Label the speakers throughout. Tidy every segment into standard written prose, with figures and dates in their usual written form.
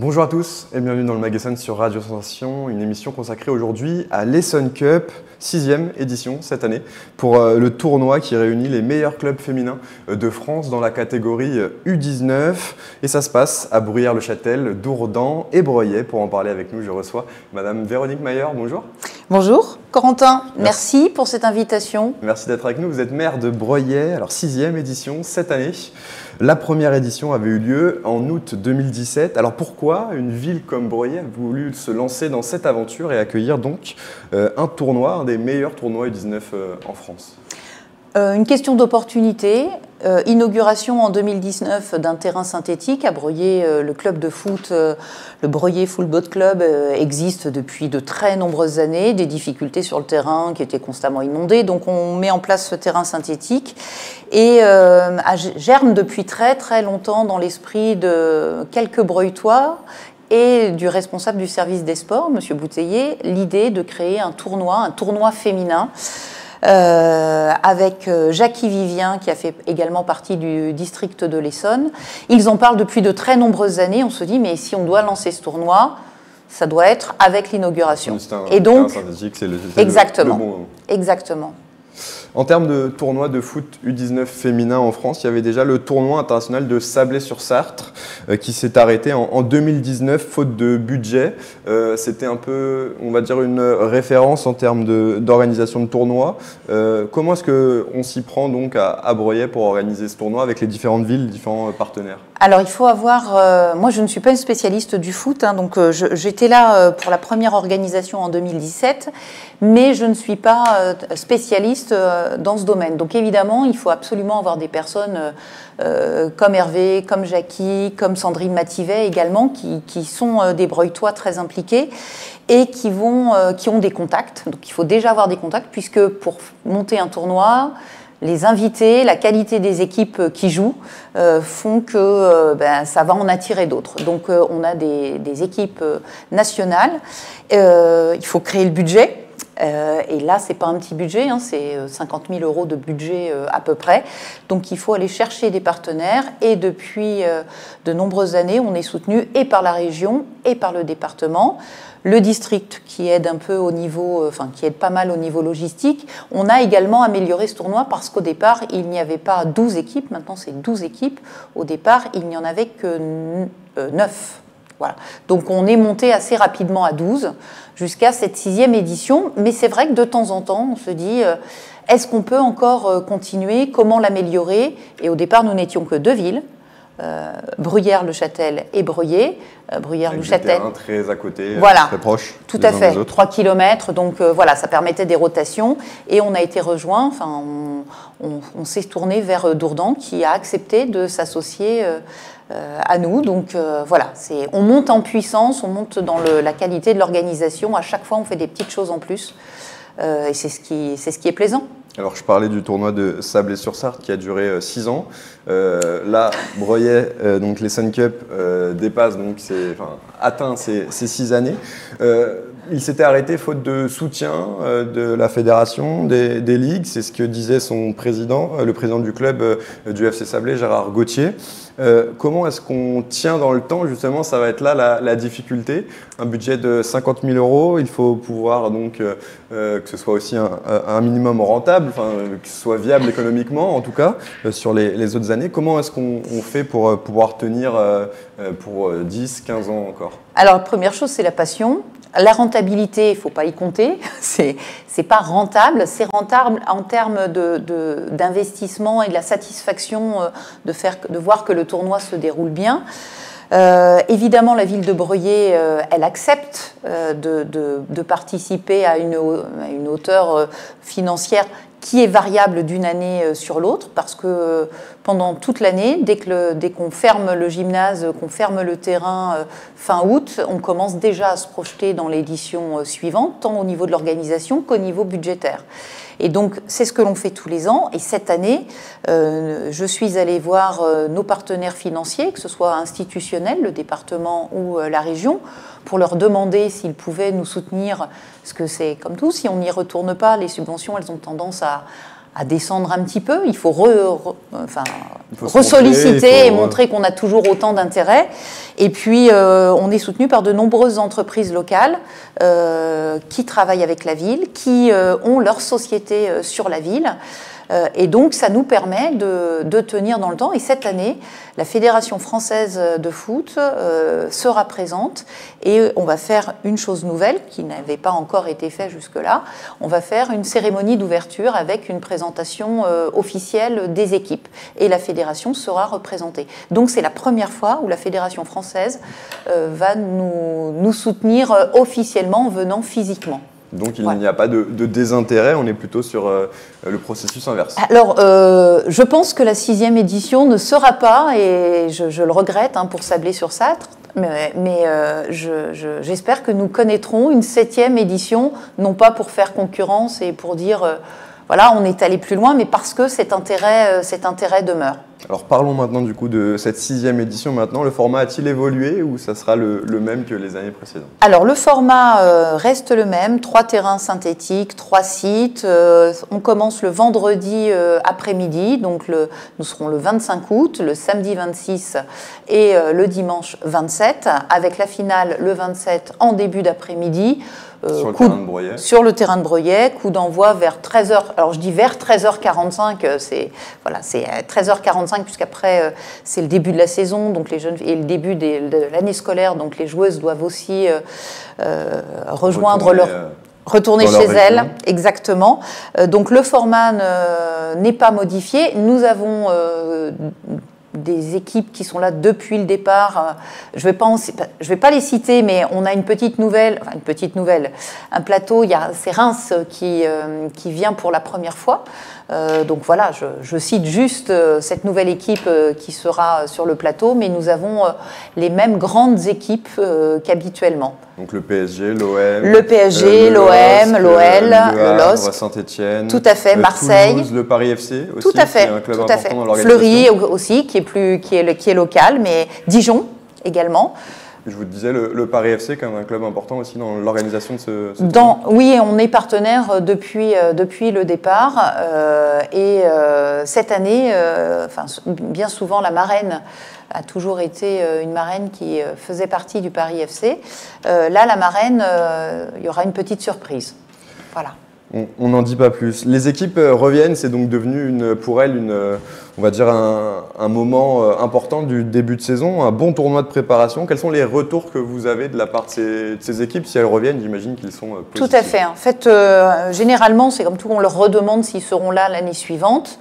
Speaker 1: Bonjour à tous et bienvenue dans le Magasin sur Radio Sensation, une émission consacrée aujourd'hui à l'Essonne Cup, 6e édition cette année, pour le tournoi qui réunit les meilleurs clubs féminins de France dans la catégorie U19. Et ça se passe à Bruyères-le-Châtel, Dourdan et Breuillet. Pour en parler avec nous, je reçois Madame Véronique Mayer. Bonjour.
Speaker 2: Bonjour Corentin, merci pour cette invitation.
Speaker 1: Merci d'être avec nous. Vous êtes maire de Breuillet, alors 6e édition cette année. La première édition avait eu lieu en août 2017. Alors pourquoi une ville comme Breuillet a voulu se lancer dans cette aventure et accueillir donc un tournoi, un des meilleurs tournois U19 en France?
Speaker 2: Une question d'opportunité. Inauguration en 2019 d'un terrain synthétique à Breuillet. Le club de foot, le Breuillet Football Club, existe depuis de très nombreuses années. Des difficultés sur le terrain qui étaient constamment inondées. Donc on met en place ce terrain synthétique et germe depuis très très longtemps dans l'esprit de quelques Breuillois et du responsable du service des sports, M. Bouteiller, l'idée de créer un tournoi féminin. Avec Jackie Vivien qui a fait également partie du district de l'Essonne. Ils en parlent depuis de très nombreuses années. On se dit mais si on doit lancer ce tournoi, ça doit être avec l'inauguration.
Speaker 1: Et donc, c'est
Speaker 2: exactement,
Speaker 1: le bon moment.
Speaker 2: Exactement.
Speaker 1: En termes de tournoi de foot U19 féminin en France, il y avait déjà le tournoi international de Sablé-sur-Sarthe qui s'est arrêté en 2019 faute de budget. C'était un peu, on va dire, une référence en termes d'organisation de tournoi. Comment est-ce qu'on s'y prend donc à Breuillet pour organiser ce tournoi avec les différentes villes, les différents partenaires?
Speaker 2: Alors il faut avoir, moi je ne suis pas une spécialiste du foot, hein, donc j'étais là pour la première organisation en 2017, mais je ne suis pas spécialiste dans ce domaine. Donc évidemment, il faut absolument avoir des personnes comme Hervé, comme Jackie, comme Sandrine Mativet également, qui sont des Breuillois très impliqués et qui ont des contacts. Donc il faut déjà avoir des contacts, puisque pour monter un tournoi, les invités, la qualité des équipes qui jouent font que ça va en attirer d'autres. Donc on a des équipes nationales. Il faut créer le budget. Et là, ce n'est pas un petit budget, hein, c'est 50 000 € de budget à peu près. Donc il faut aller chercher des partenaires. Et depuis de nombreuses années, on est soutenu et par la région et par le département. Le district qui aide un peu au niveau, qui aide pas mal au niveau logistique. On a également amélioré ce tournoi parce qu'au départ, il n'y avait pas 12 équipes. Maintenant, c'est 12 équipes. Au départ, il n'y en avait que 9. Voilà. Donc on est monté assez rapidement à 12 jusqu'à cette 6e édition. Mais c'est vrai que de temps en temps, on se dit, est-ce qu'on peut encore continuer? Comment l'améliorer? Et au départ, nous n'étions que 2 villes. Bruyères-le-Châtel et Breuillet. Bruyères-le-Châtel,
Speaker 1: très à côté,
Speaker 2: voilà,
Speaker 1: très proche.
Speaker 2: Tout à fait, 3 km. Donc voilà, ça permettait des rotations. Et on a été rejoint, on s'est tourné vers Dourdan qui a accepté de s'associer à nous. Donc voilà, on monte en puissance, on monte dans la qualité de l'organisation. À chaque fois, on fait des petites choses en plus. Et c'est ce qui est plaisant.
Speaker 1: Alors, je parlais du tournoi de Sablé-sur-Sarthe qui a duré 6 ans. Là, Breuillet, donc l'Essonne Cup, dépasse, donc atteint ces 6 années. Il s'était arrêté faute de soutien de la fédération, des ligues. C'est ce que disait son président, le président du club du FC Sablé, Gérard Gauthier. Comment est-ce qu'on tient dans le temps? Justement, ça va être là la difficulté. Un budget de 50 000 €, il faut pouvoir donc que ce soit aussi un minimum rentable, que ce soit viable économiquement en tout cas sur les autres années. Comment est-ce qu'on fait pour pouvoir tenir pour 10, 15 ans encore?
Speaker 2: Alors, la première chose, c'est la passion. La rentabilité, il ne faut pas y compter, c'est pas rentable, c'est rentable en termes d'investissement et de la satisfaction de voir que le tournoi se déroule bien. Évidemment, la ville de Breuillet, elle accepte de participer à une hauteur financière qui est variable d'une année sur l'autre, parce que pendant toute l'année, dès qu'on ferme le gymnase, qu'on ferme le terrain fin août, on commence déjà à se projeter dans l'édition suivante, tant au niveau de l'organisation qu'au niveau budgétaire. Et donc, c'est ce que l'on fait tous les ans. Et cette année, je suis allée voir nos partenaires financiers, que ce soit institutionnels, le département ou la région, pour leur demander s'ils pouvaient nous soutenir. Parce que c'est comme tout, si on n'y retourne pas, les subventions, elles ont tendance à descendre un petit peu. Il faut ressolliciter et montrer qu'on a toujours autant d'intérêt. Et puis, on est soutenu par de nombreuses entreprises locales qui travaillent avec la ville, qui ont leur société sur la ville. Et donc, ça nous permet de tenir dans le temps. Et cette année, la Fédération française de foot sera présente et on va faire une chose nouvelle qui n'avait pas encore été faite jusque-là. On va faire une cérémonie d'ouverture avec une présentation officielle des équipes. Et la fédération sera représentée. Donc, c'est la première fois où la Fédération française va nous soutenir officiellement en venant physiquement.
Speaker 1: Donc il n'y a pas de désintérêt, on est plutôt sur le processus inverse.
Speaker 2: Alors, je pense que la 6e édition ne sera pas, et je le regrette pour Sablé-sur-Sarthe, mais j'espère que nous connaîtrons une 7e édition, non pas pour faire concurrence et pour dire voilà, on est allé plus loin, mais parce que cet intérêt demeure.
Speaker 1: Alors parlons maintenant du coup de cette 6e édition maintenant. Le format a-t-il évolué ou ça sera le même que les années précédentes?
Speaker 2: Alors le format reste le même, 3 terrains synthétiques, 3 sites. On commence le vendredi après-midi, donc nous serons le 25 août, le samedi 26 et le dimanche 27, avec la finale le 27 en début d'après-midi.
Speaker 1: Sur le terrain de Breuillet.
Speaker 2: Sur le terrain de Breuillet, coup d'envoi vers 13h. Alors je dis vers 13h45, c'est 13h45 puisqu'après c'est le début de la saison, donc les jeunes et le début de l'année scolaire, donc les joueuses doivent aussi retourner chez elles, exactement. Donc le format n'est pas modifié. Nous avons des équipes qui sont là depuis le départ. Je vais pas les citer, mais on a une petite nouvelle, un plateau. C'est Reims qui vient pour la première fois. Donc voilà, je cite juste cette nouvelle équipe qui sera sur le plateau, mais nous avons les mêmes grandes équipes qu'habituellement.
Speaker 1: Donc le PSG, l'OM,
Speaker 2: le PSG, l'OM, l'OL, le LOSC,
Speaker 1: Saint-Etienne,
Speaker 2: tout à fait, Marseille,
Speaker 1: Toulouse, le Paris FC aussi,
Speaker 2: tout à fait,
Speaker 1: qui est un club important dans l'organisation.
Speaker 2: Fleury aussi, qui est local, mais Dijon également.
Speaker 1: Je vous disais, le Paris FC, comme un club important aussi dans l'organisation de ce tournoi.
Speaker 2: Oui, on est partenaire depuis le départ. Cette année, bien souvent, la marraine a toujours été une marraine qui faisait partie du Paris FC. Là, la marraine, il y aura une petite surprise. Voilà.
Speaker 1: On n'en dit pas plus. Les équipes reviennent, c'est donc devenu pour elles on va dire un moment important du début de saison, un bon tournoi de préparation. Quels sont les retours que vous avez de la part de ces équipes? Si elles reviennent, j'imagine qu'ils sont positifs.
Speaker 2: Tout à fait. En fait, généralement, c'est comme tout, on leur redemande s'ils seront là l'année suivante.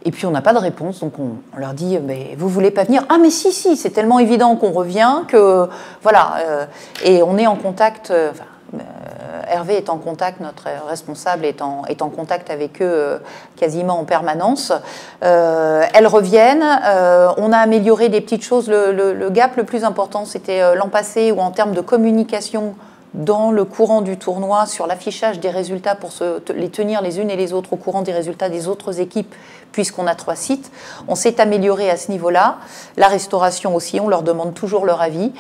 Speaker 2: Et puis on n'a pas de réponse, donc on leur dit mais vous voulez pas venir? Ah mais si, c'est tellement évident qu'on revient que voilà. Et on est en contact. Hervé est en contact, notre responsable est en contact avec eux quasiment en permanence. Elles reviennent, on a amélioré des petites choses. Le gap le plus important, c'était l'an passé où en termes de communication dans le courant du tournoi sur l'affichage des résultats pour les tenir les unes et les autres au courant des résultats des autres équipes, puisqu'on a 3 sites. On s'est amélioré à ce niveau-là. La restauration aussi, on leur demande toujours leur avis.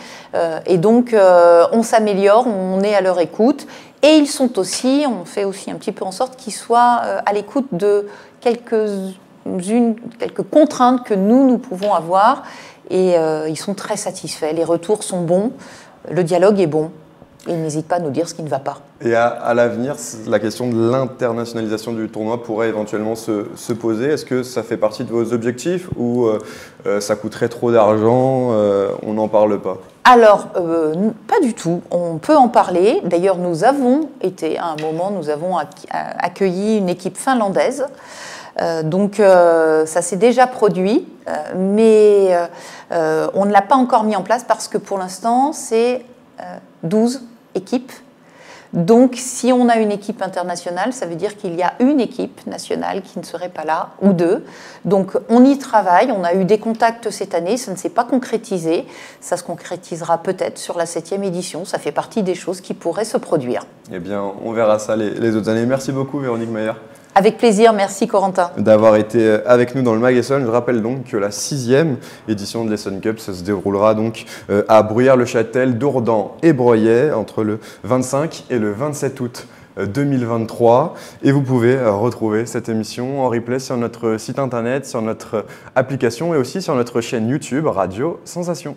Speaker 2: Et donc, on s'améliore, on est à leur écoute. Et ils sont aussi, on fait aussi un petit peu en sorte qu'ils soient à l'écoute de quelques contraintes que nous pouvons avoir. Et ils sont très satisfaits. Les retours sont bons, le dialogue est bon. Et ils n'hésitent pas à nous dire ce qui ne va pas.
Speaker 1: Et à l'avenir, la question de l'internationalisation du tournoi pourrait éventuellement se poser. Est-ce que ça fait partie de vos objectifs ou ça coûterait trop d'argent, on n'en parle pas?
Speaker 2: Alors, pas du tout. On peut en parler. D'ailleurs, nous avons accueilli une équipe finlandaise. Donc, ça s'est déjà produit, mais on ne l'a pas encore mis en place parce que pour l'instant, c'est 12 équipes. Donc, si on a une équipe internationale, ça veut dire qu'il y a une équipe nationale qui ne serait pas là, ou 2. Donc, on y travaille. On a eu des contacts cette année. Ça ne s'est pas concrétisé. Ça se concrétisera peut-être sur la 7e édition. Ça fait partie des choses qui pourraient se produire.
Speaker 1: Eh bien, on verra ça les autres années. Merci beaucoup, Véronique Mayer.
Speaker 2: Avec plaisir, merci Corentin.
Speaker 1: D'avoir été avec nous dans le Mag Essonne. Je rappelle donc que la 6e édition de l'Essonne Cup se déroulera donc à Bruyères-le-Châtel, Dourdan et Breuillet entre le 25 et le 27 août 2023. Et vous pouvez retrouver cette émission en replay sur notre site internet, sur notre application et aussi sur notre chaîne YouTube Radio Sensation.